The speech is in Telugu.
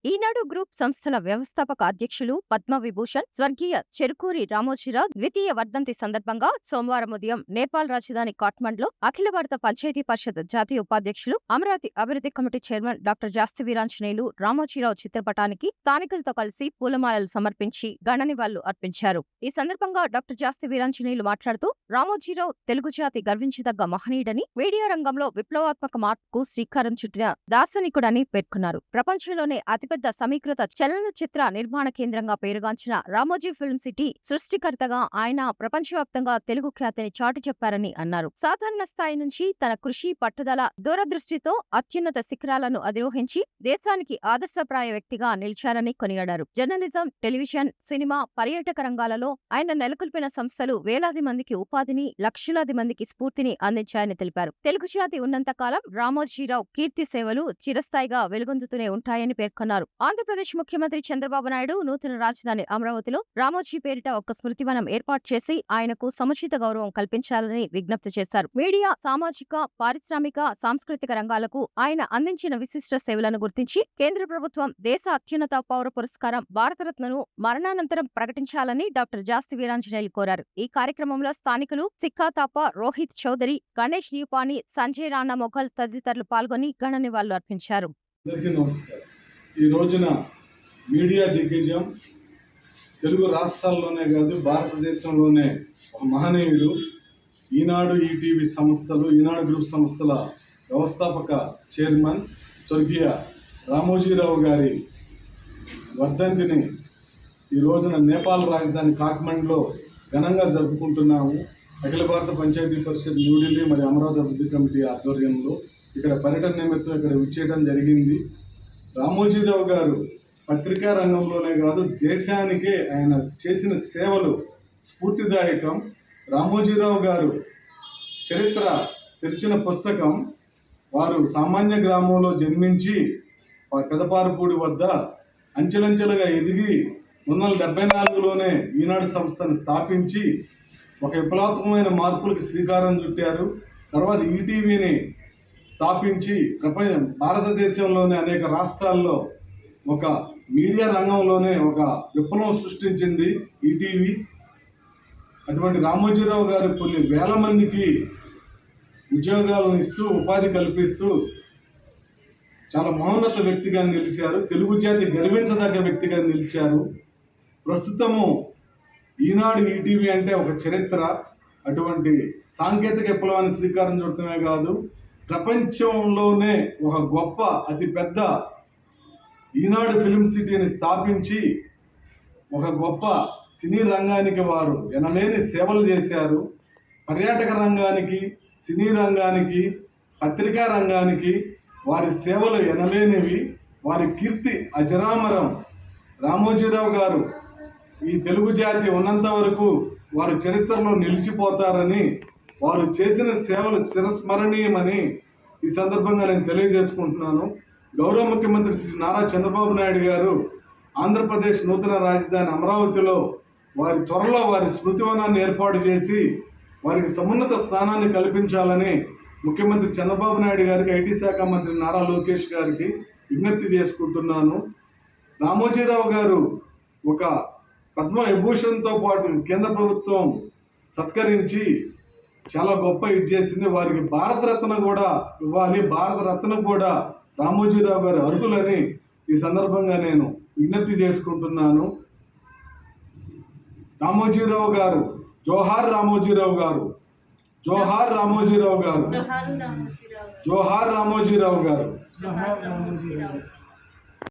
ఈనాడు గ్రూప్ సంస్థల వ్యవస్థాపక అధ్యక్షులు పద్మవిభూషణ్ స్వర్గీయ చెరుకూరి రామోజీరావు ద్వితీయ వర్ధంతి సందర్భంగా సోమవారం ఉదయం నేపాల్ రాజధాని కాఠ్మండ్లో అఖిల భారత పంచాయతీ పరిషత్ జాతీయ ఉపాధ్యక్షులు అమరావతి అభివృద్ధి కమిటీ చైర్మన్ డాక్టర్ జాస్తి వీరాంజనేయులు రామోజీరావు చిత్రపటానికి స్థానికులతో కలిసి పూలమాలలు సమర్పించి ఘననివాళులు అర్పించారు. ఈ సందర్భంగా డాక్టర్ జాస్తి వీరాంజనేయులు మాట్లాడుతూ రామోజీరావు తెలుగు జాతి గర్వించదగ్గ మహనీయుడని, మీడియా రంగంలో విప్లవాత్మక మార్పుకు శ్రీకారం చుట్టిన దార్శనికుడని పేర్కొన్నారు. ప్రపంచంలోనే అతిపెద్ద సమీకృత చలనచిత్ర నిర్మాణ కేంద్రంగా పేరుగాంచిన రామోజీ ఫిల్మ్ సిటీ సృష్టికర్తగా ఆయన ప్రపంచవ్యాప్తంగా తెలుగు ఖ్యాతిని చాటి చెప్పారని అన్నారు. సాధారణ స్థాయి నుంచి తన కృషి, పట్టుదల, దూరదృష్టితో అత్యున్నత శిఖరాలను అధిరోహించి దేశానికి ఆదర్శప్రాయ వ్యక్తిగా నిలిచారని కొనియాడారు. జర్నలిజం, టెలివిజన్, సినిమా, పర్యాటక రంగాలలో ఆయన నెలకొల్పిన సంస్థలు వేలాది మందికి ఉపాధిని, లక్షలాది మందికి స్ఫూర్తిని అందించాయని తెలిపారు. తెలుగు జాతి ఉన్నంతకాలం రామోజీరావు కీర్తి సేవలు చిరస్థాయిగా వెలుగొందుతూనే ఉంటాయని పేర్కొన్నారు. ఆంధ్రప్రదేశ్ ముఖ్యమంత్రి చంద్రబాబు నాయుడు నూతన రాజధాని అమరావతిలో రామోజీ పేరిట ఒక స్మృతివనం ఏర్పాటు చేసి ఆయనకు సముచిత గౌరవం కల్పించాలని విజ్ఞప్తి చేశారు. మీడియా, సామాజిక, పారిశ్రామిక, సాంస్కృతిక రంగాలకు ఆయన అందించిన విశిష్ట సేవలను గుర్తించి కేంద్ర ప్రభుత్వం దేశ అత్యున్నత పౌర పురస్కారం భారతరత్నను మరణానంతరం ప్రకటించాలని డాక్టర్ జాస్తి వీరాంజనేయులు కోరారు. ఈ కార్యక్రమంలో స్థానికులు సిక్కా తాప, రోహిత్ చౌదరి, గణేష్ న్యూపాని, సంజయ్ రాణా మొఘల్ తదితరులు పాల్గొని ఘన నివాళులు అర్పించారు. ఈ రోజున మీడియా దిగ్గజం తెలుగు రాష్ట్రాల్లోనే కాదు భారతదేశంలోనే ఒక మహనీయుడు, ఈనాడు, ఈటీవీ సంస్థలు, ఈనాడు గ్రూప్ సంస్థల వ్యవస్థాపక చైర్మన్ స్వర్గీయ రామోజీరావు గారి వర్ధంతిని ఈ రోజున నేపాల్ రాజధాని కాఠ్మండ్లో ఘనంగా జరుపుకుంటున్నాము. అఖిల భారత పంచాయతీ పరిషత్ న్యూఢిల్లీ మరియు అమరావతి అభివృద్ధి కమిటీ ఆధ్వర్యంలో ఇక్కడ పర్యటన నిమిత్తం ఇక్కడ విచ్చేయడం జరిగింది. రామోజీరావు గారు పత్రికా రంగంలోనే కాదు దేశానికే ఆయన చేసిన సేవలు స్ఫూర్తిదాయకం. రామోజీరావు గారు చరిత్ర తెరిచిన పుస్తకం. వారు సామాన్య గ్రామంలో జన్మించి పెదపారపూడి వద్ద అంచెలంచెలుగా ఎదిగి 1974లోనే ఈనాడు సంస్థను స్థాపించి ఒక విప్లవాత్మకమైన మార్పులకు శ్రీకారం చుట్టారు. తర్వాత ఈటీవీని స్థాపించి భారతదేశంలోనే అనేక రాష్ట్రాల్లో ఒక మీడియా రంగంలోనే ఒక విప్లవం సృష్టించింది ఈటీవీ. అటువంటి రామోజీరావు గారు కొన్ని వేల మందికి ఉద్యోగాలను ఇస్తూ, ఉపాధి కల్పిస్తూ చాలా మహోన్నత వ్యక్తిగా నిలిచారు. తెలుగు జాతి గర్వించదగ్గ వ్యక్తిగా నిలిచారు. ప్రస్తుతము ఈనాడు, ఈటీవీ అంటే ఒక చరిత్ర. అటువంటి సాంకేతిక విప్లవాన్ని శ్రీకారం చుట్టడమే కాదు, ప్రపంచంలోనే ఒక గొప్ప అతిపెద్ద ఈనాడు ఫిల్మ్ సిటీని స్థాపించి ఒక గొప్ప సినీ రంగానికి వారు ఎనలేని సేవలు చేశారు. పర్యాటక రంగానికి, సినీ రంగానికి, పత్రికా రంగానికి వారి సేవలు ఎనలేనివి. వారి కీర్తి అజరామరం. రామోజీరావు గారు ఈ తెలుగు జాతి ఉన్నంత వరకు వారు చరిత్రలో నిలిచిపోతారని, వారు చేసిన సేవలు చిరస్మరణీయమని ఈ సందర్భంగా నేను తెలియజేసుకుంటున్నాను. గౌరవ ముఖ్యమంత్రి శ్రీ నారా చంద్రబాబు నాయుడు గారు ఆంధ్రప్రదేశ్ నూతన రాజధాని అమరావతిలో త్వరలో వారి స్మృతివనాన్ని ఏర్పాటు చేసి వారికి సమున్నత స్థానాన్ని కల్పించాలని ముఖ్యమంత్రి చంద్రబాబు నాయుడు గారికి, ఐటీ శాఖ మంత్రి నారా లోకేష్ గారికి విజ్ఞప్తి చేసుకుంటున్నాను. రామోజీరావు గారు ఒక పద్మవిభూషణ్తో పాటు కేంద్ర ప్రభుత్వం సత్కరించి చాలా గొప్ప ఇది చేసింది. వారికి భారతరత్న కూడా ఇవ్వాలి. భారతరత్న కూడా రామోజీరావు గారు అర్హులని ఈ సందర్భంగా నేను విజ్ఞప్తి చేసుకుంటున్నాను. రామోజీరావు గారు, జోహార్ రామోజీరావు గారు, జోహార్ రామోజీరావు గారు, జోహార్ రామోజీరావు గారు.